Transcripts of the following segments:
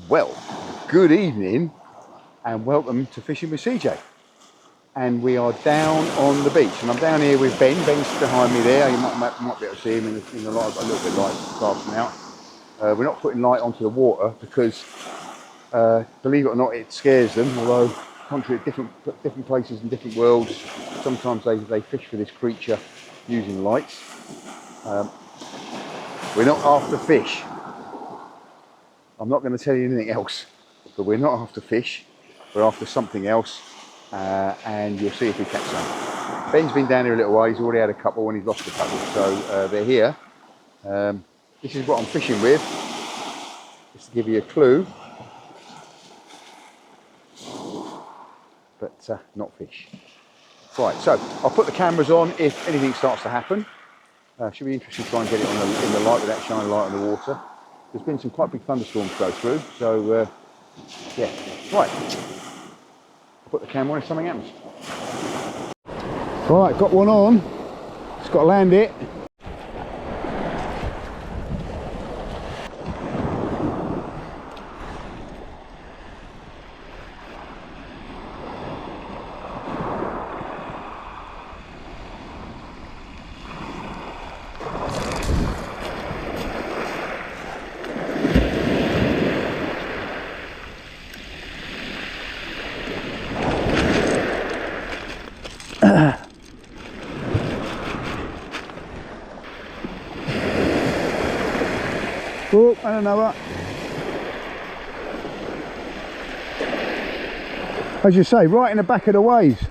Well, good evening and welcome to Fishing with CJ. And we are down on the beach, and I'm down here with Ben. Ben's behind me there. You might be able to see him in the light. I've got a little bit of light casting out. We're not putting light onto the water because, believe it or not, it scares them. Although, contrary to different places in different worlds, sometimes they fish for this creature using lights. We're not after fish. I'm not going to tell you anything else, but we're not after fish. We're after something else, and you'll see if we catch some. Ben's been down here a little while. He's already had a couple and he's lost a couple, so they're here. This is what I'm fishing with, just to give you a clue, but not fish. Right, so I'll put the cameras on if anything starts to happen. Should be interesting to try and get it in the light without shining light on the water. There's been some quite big thunderstorms go through, so yeah. Right, I'll put the camera on if something happens. Right, got one on. Just got to land it. Oh, and another. As you say, right in the back of the waves.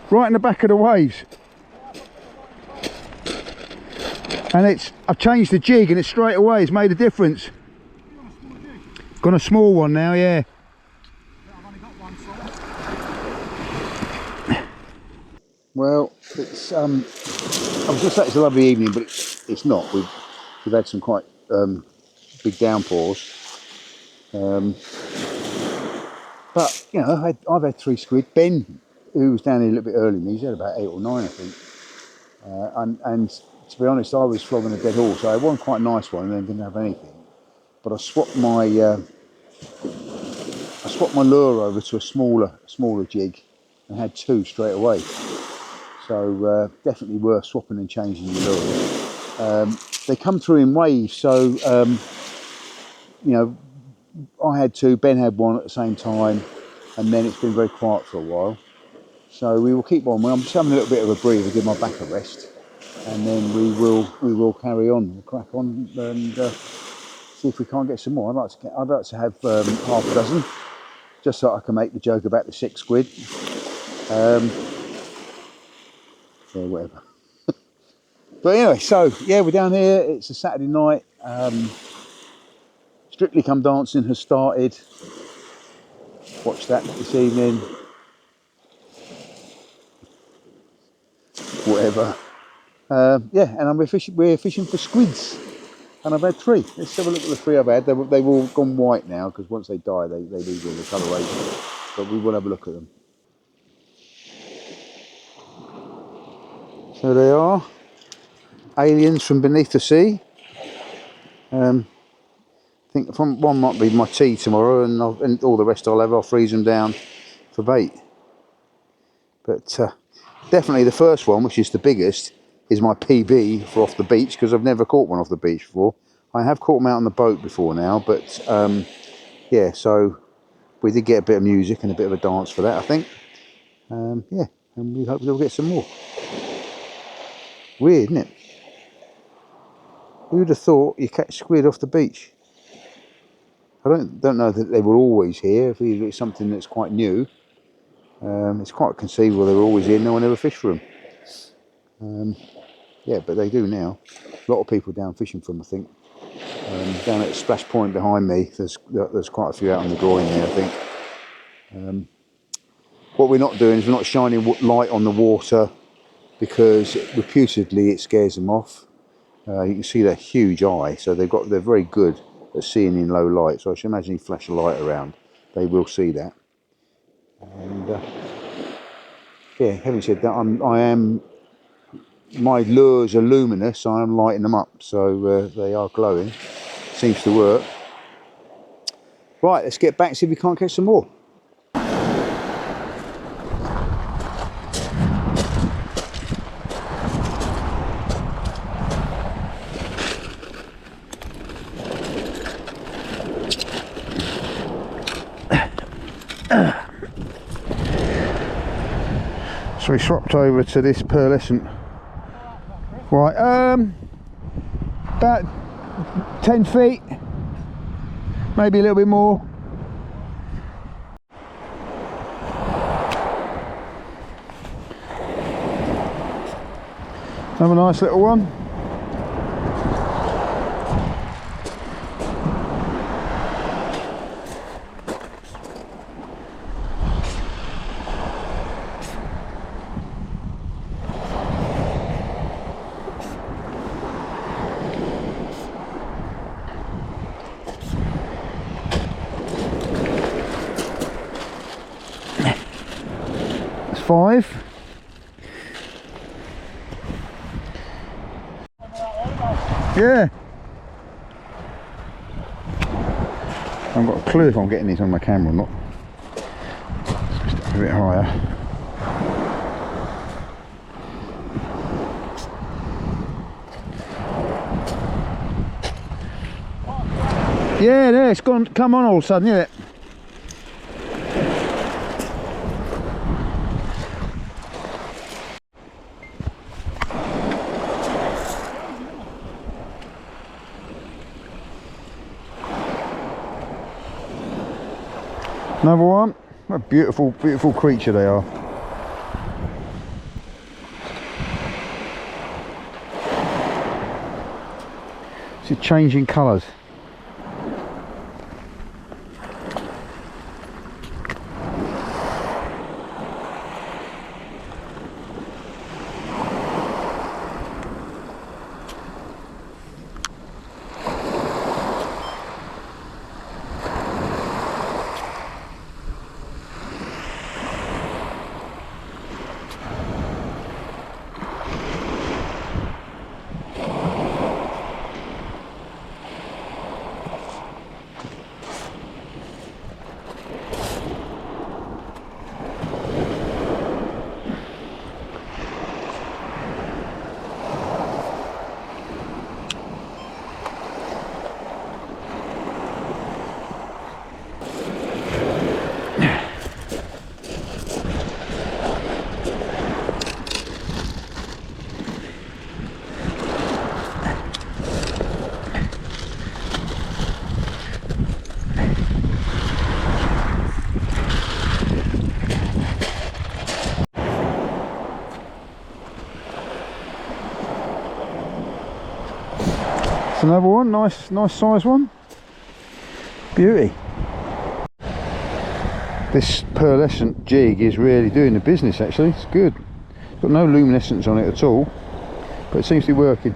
Right in the back of the waves. And I've changed the jig and it straight away has made a difference. Got a small one now, yeah. Well, it's I was going to say it's a lovely evening, but it's not. We've had some quite big downpours. But you know, I've had 3 squid. Ben, who was down here a little bit earlier than me, he's had about 8 or 9, I think. And to be honest, I was flogging a dead horse. I had one quite nice one, and then didn't have anything. But I swapped my lure over to a smaller jig, and had 2 straight away. So definitely worth swapping and changing your lure. They come through in waves, so you know, I had 2, Ben had 1 at the same time, and then it's been very quiet for a while. So we will keep on. I'm just having a little bit of a breather, give my back a rest, and then we will carry on, we'll crack on, and see if we can't get some more. I'd like to have half a dozen, just so I can make the joke about the 6 squid. Yeah, whatever. But anyway, so yeah, we're down here. It's a Saturday night. Strictly Come Dancing has started. Watch that this evening. Whatever. Yeah, and we're fishing for squids, and I've had 3. Let's have a look at the 3 I've had. They've all gone white now because once they die, they lose all the coloration. But we will have a look at them. So they are aliens from beneath the sea. I think one might be my tea tomorrow, and all the rest I'll freeze them down for bait. But definitely the first one, which is the biggest, is my PB for off the beach, because I've never caught one off the beach before. I have caught them out on the boat before now, but yeah, so we did get a bit of music and a bit of a dance for that, I think. Yeah, and we hope we'll get some more. Weird, isn't it? Who'd have thought you catch squid off the beach? I don't know that they were always here. If it's something that's quite new, it's quite conceivable they were always here. No one ever fished for them. Yeah, but they do now. A lot of people down fishing for them, I think. Down at the splash point behind me, there's quite a few out on the groin there, I think. What we're not doing is we're not shining light on the water, because reputedly it scares them off. You can see their huge eye, so they're very good at seeing in low light. So I should imagine you flash a light around, they will see that. And yeah, having said that, my lures are luminous. I am lighting them up, so they are glowing. Seems to work. Right, let's get back, see if we can't catch some more. So we swapped over to this pearlescent. Right, about 10 feet, maybe a little bit more. Have a nice little one. That's 5. Yeah. I haven't got a clue if I'm getting these on my camera or not. Just a bit higher. Yeah, there, it's gone, come on all of a sudden, yeah. Another one. What a beautiful, beautiful creature they are. See, changing colours. It's another one, nice size one. Beauty. This pearlescent jig is really doing the business actually, it's good. It's got no luminescence on it at all, but it seems to be working.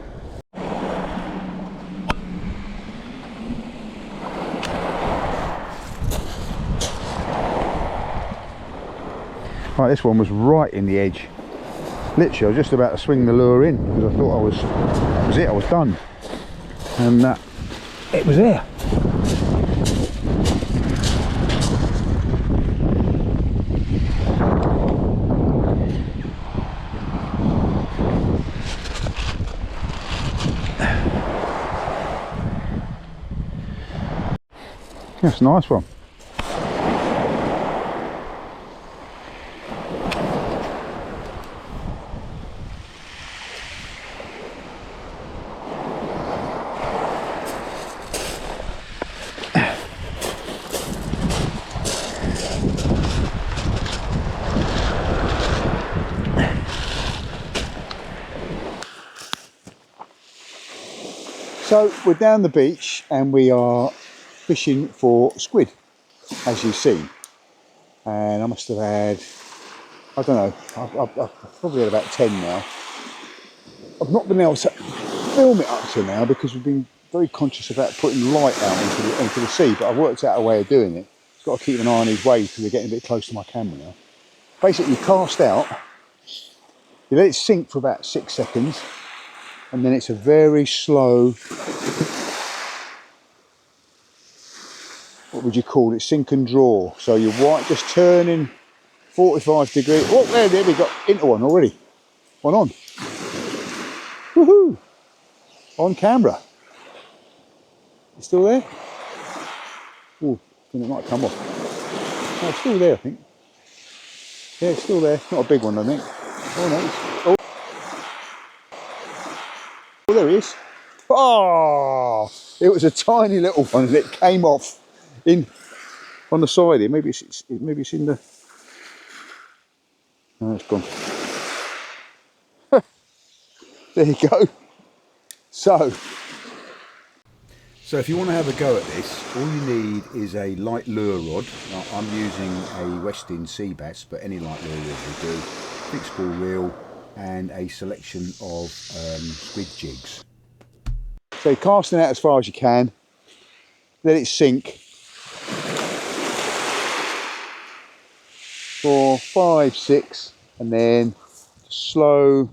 Right, this one was right in the edge. Literally, I was just about to swing the lure in because I thought that was it, I was done. And it was there. That's a nice one. So we're down the beach and we are fishing for squid, as you see. And I must have had, I don't know, I've probably had about 10 now. I've not been able to film it up to now because we've been very conscious about putting light out into the sea, but I've worked out a way of doing it. I've got to keep an eye on these waves because they're getting a bit close to my camera now. Basically, you cast out, you let it sink for about 6 seconds, and then it's a very slow, what would you call it, sink and draw. So you're white, just turning 45 degrees. Oh, there we got into one already. One on. Woohoo! On camera. It's still there? Oh, I think it might come off. Oh, it's still there, I think. Yeah, it's still there. Not a big one, I think. Oh no. Oh, there he is. Oh, it was a tiny little one and it came off in on the side here. Maybe it's in the. No, it's gone. There you go. So if you want to have a go at this, all you need is a light lure rod. Now, I'm using a Westin sea bass, but any light lure rod will do. Fixed ball reel and a selection of squid jigs. So you're casting out as far as you can, let it sink for 5, 6, and then slow.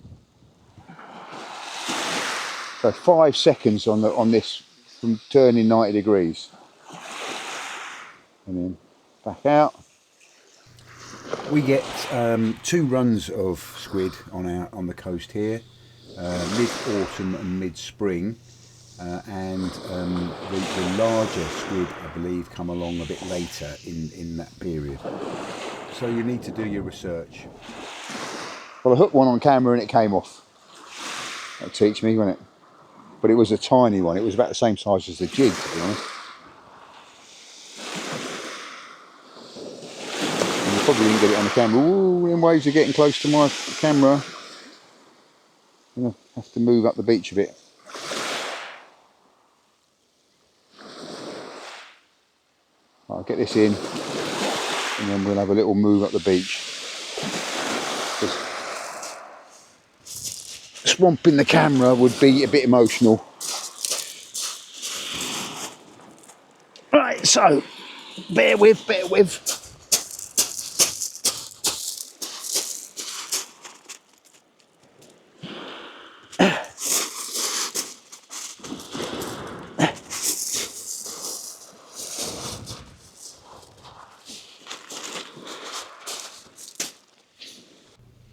So 5 seconds on this from turning 90 degrees, and then back out. We get 2 runs of squid on the coast here, mid-autumn and mid-spring, and the larger squid, I believe, come along a bit later in that period. So you need to do your research. Well, I hooked one on camera and it came off. That'll teach me, won't it? But it was a tiny one. It was about the same size as the jig, to be honest. And you probably didn't get it on the camera. Ooh, them waves are getting close to my camera. I'm going to have to move up the beach a bit. I'll get this in and then we'll have a little move up the beach. Swamping the camera would be a bit emotional. Right, so bear with.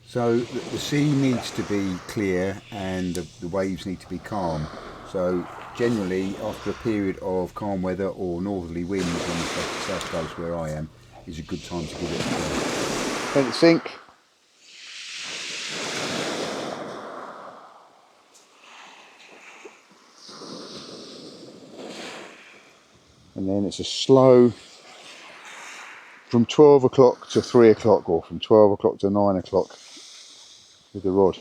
So the sea needs to be clear and the waves need to be calm. So generally, after a period of calm weather or northerly winds on the south coast where I am, is a good time to give it a go. Let it sink. And then it's a slow from 12 o'clock to 3 o'clock or from 12 o'clock to 9 o'clock with the rod.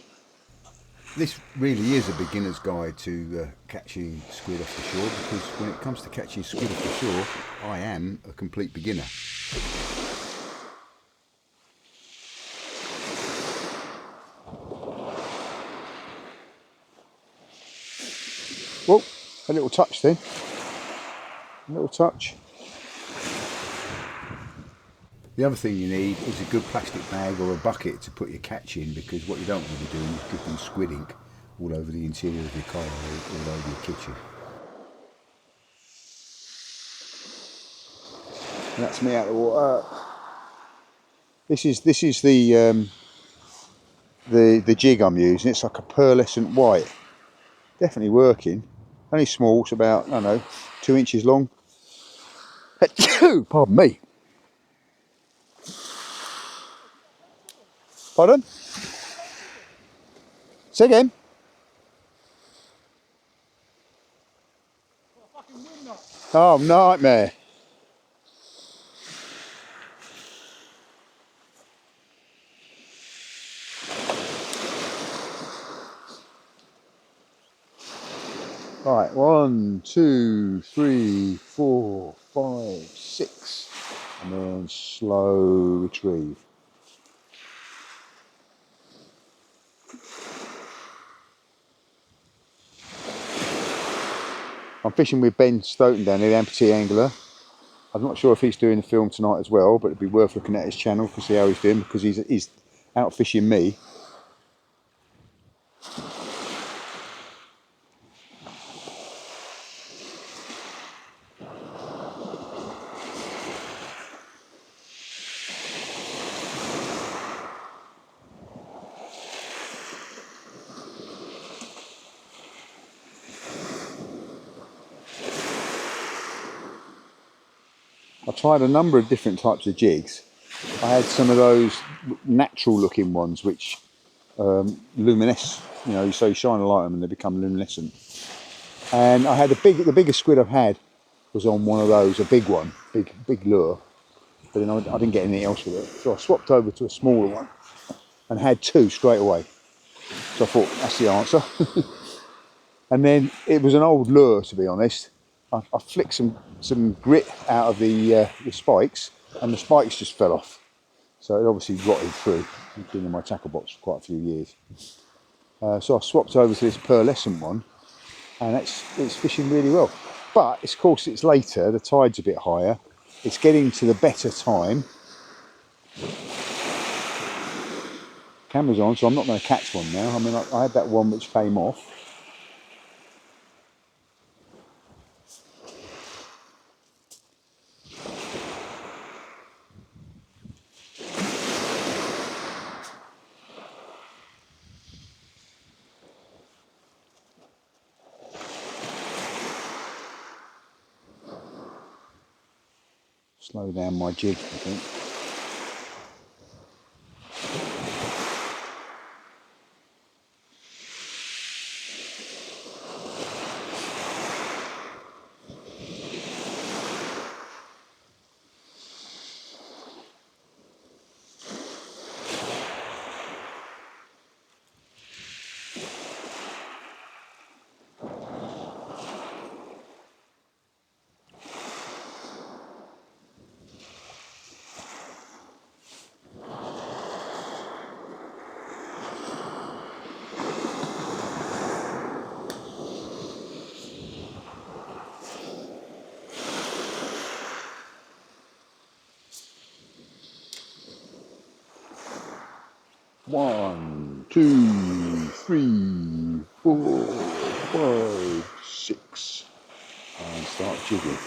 This really is a beginner's guide to catching squid off the shore, because when it comes to catching squid off the shore, I am a complete beginner. Well, a little touch then. A little touch. The other thing you need is a good plastic bag or a bucket to put your catch in, because what you don't want to be doing is dripping squid ink all over the interior of your car or all over your kitchen. And that's me out of the water. This is the jig I'm using. It's like a pearlescent white. Definitely working. Only small. It's about, I don't know, 2 inches long. Pardon me. Pardon? Say again. Oh, nightmare. Right, 1, 2, 3, 4, 5, 6, and then slow retrieve. I'm fishing with Ben Stoughton down here, the amputee angler. I'm not sure if he's doing the film tonight as well, but it'd be worth looking at his channel to see how he's doing, because he's out fishing me. I've tried a number of different types of jigs. I had some of those natural looking ones which luminesce, you know, so you shine a light on them and they become luminescent. And I had the biggest squid I've had was on one of those, a big one, big lure. But then I didn't get anything else with it. So I swapped over to a smaller one and had 2 straight away. So I thought, that's the answer. And then it was an old lure, to be honest. I flicked some grit out of the spikes, and the spikes just fell off. So it obviously rotted through. It's been in my tackle box for quite a few years. So I swapped over to this pearlescent one, and it's fishing really well. But of course it's later, the tide's a bit higher. It's getting to the better time. Camera's on, so I'm not going to catch one now. I mean, I had that one which came off. Slow down my jig, I think. One, two, three, 4, 5, 6, and start jigging.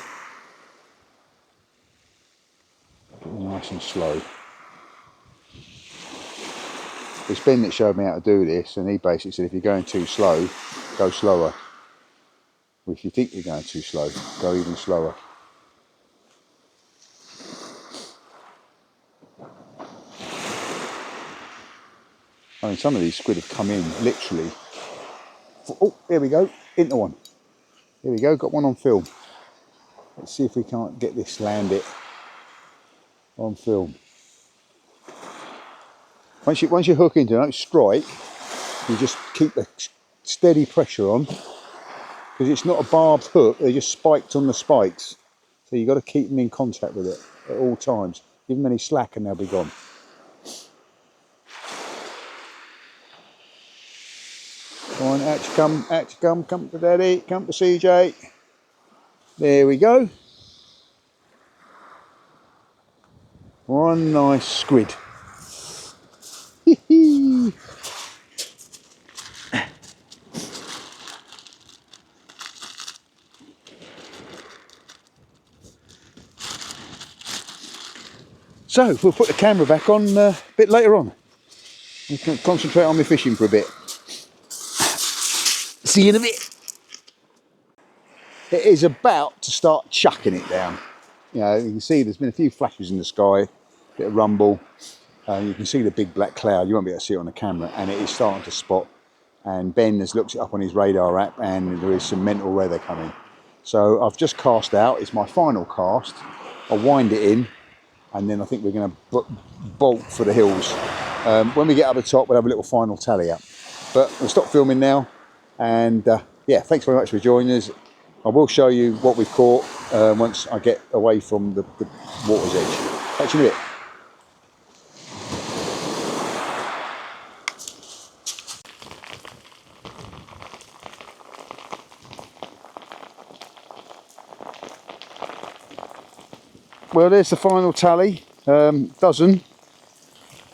Nice and slow. It's Ben that showed me how to do this, and he basically said if you're going too slow, go slower. Or if you think you're going too slow, go even slower. I mean, some of these squid have come in literally. Oh, here we go, into one. Here we go, got one on film. Let's see if we can't get this landed on film. Once you hook into it, don't strike. You just keep the steady pressure on, because it's not a barbed hook, they're just spiked on the spikes. So you've got to keep them in contact with it at all times. Give them any slack and they'll be gone. Come on, out you come to Daddy, come to CJ. There we go. One nice squid. So we'll put the camera back on a bit later on. We can concentrate on my fishing for a bit. See you in a bit. It is about to start chucking it down. You know, you can see there's been a few flashes in the sky, bit of rumble. You can see the big black cloud. You won't be able to see it on the camera, and it is starting to spot. And Ben has looked it up on his radar app, and there is some mental weather coming. So I've just cast out. It's my final cast. I'll wind it in, and then I think we're going to bolt for the hills. When we get up the top, we'll have a little final tally up. But we'll stop filming now. And yeah, thanks very much for joining us. I will show you what we've caught once I get away from the water's edge. Catch you in a bit. Well, there's the final tally, dozen,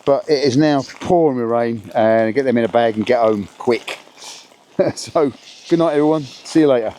but it is now pouring with rain, and get them in a bag and get home quick. So, good night everyone, see you later.